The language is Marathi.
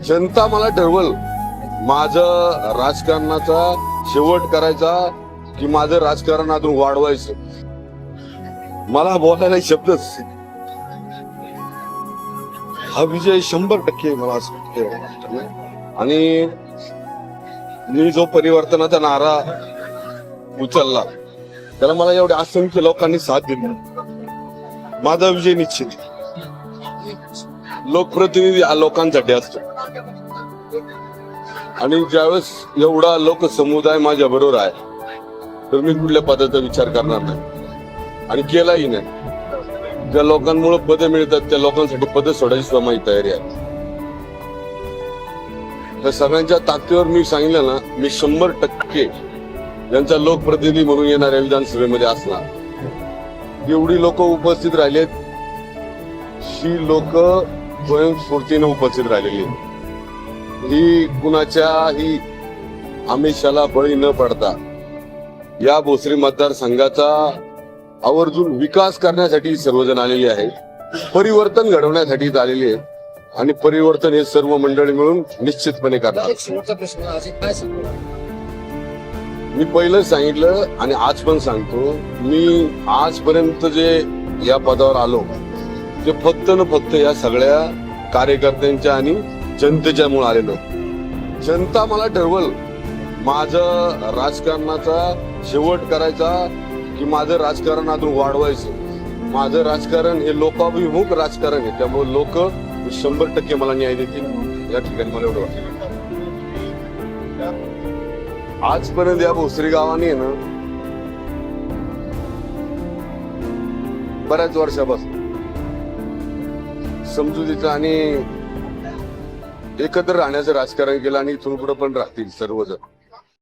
जनता मला ठरवल माझं राजकारणाचा शेवट करायचा की माझं राजकारण अजून वाढवायचं. मला बोलायला शब्दच हा विजय 100% मला असं वाटतं. आणि मी जो परिवर्तनाचा नारा उचलला त्याला मला एवढ्या असंख्य लोकांनी साथ दिली. माझा विजय निश्चित. लोकप्रतिनिधी हा लोकांसाठी असतो आणि ज्यावेळेस एवढा लोकसमुदाय माझ्या बरोबर आहे तर मी कुठल्या पदाचा विचार करणार नाही आणि केलाही नाही. ज्या लोकांमुळे पदं मिळतात त्या लोकांसाठी पदं सोडायची सुद्धा माझी तयारी आहे. त्या सगळ्यांच्या ताकदीवर मी सांगितलं ना, मी 100% ज्यांचा लोकप्रतिनिधी म्हणून येणाऱ्या विधानसभेमध्ये असणार. एवढी लोक उपस्थित राहिलेत, ही लोक स्वयंस्फूर्तीने उपस्थित राहिलेली आहेत. ही कुणाच्याही आमिषाला बळी न पडता या भोसरी मतदारसंघाचा आवर्जून विकास करण्यासाठी सर्वजण आलेले आहेत. परिवर्तन घडवण्यासाठी आलेले आहेत आणि परिवर्तन हे सर्व मंडळी मिळून निश्चितपणे करणार. मी पहिलं सांगितलं आणि आज पण सांगतो, मी आजपर्यंत जे या पदावर आलो ते फक्त न फक्त या सगळ्या कार्यकर्त्यांच्या आणि जनतेच्या मुळे आलेलो. जनता मला ठरवल माझं राजकारणाचा शेवट करायचा की माझं राजकारण अजून वाढवायचं. माझं राजकारण हे लोकाभिमुख राजकारण आहे, त्यामुळे लोक 100% मला न्याय देतील या ठिकाणी मला एवढं वाटतं. आजपर्यंत या भोसरी गावाने ना बऱ्याच वर्षापासून समजुतीचं आणि एकत्र राहण्याचं राजकारण केलं आणि इथून पुढे पण राहतील सर्वजण.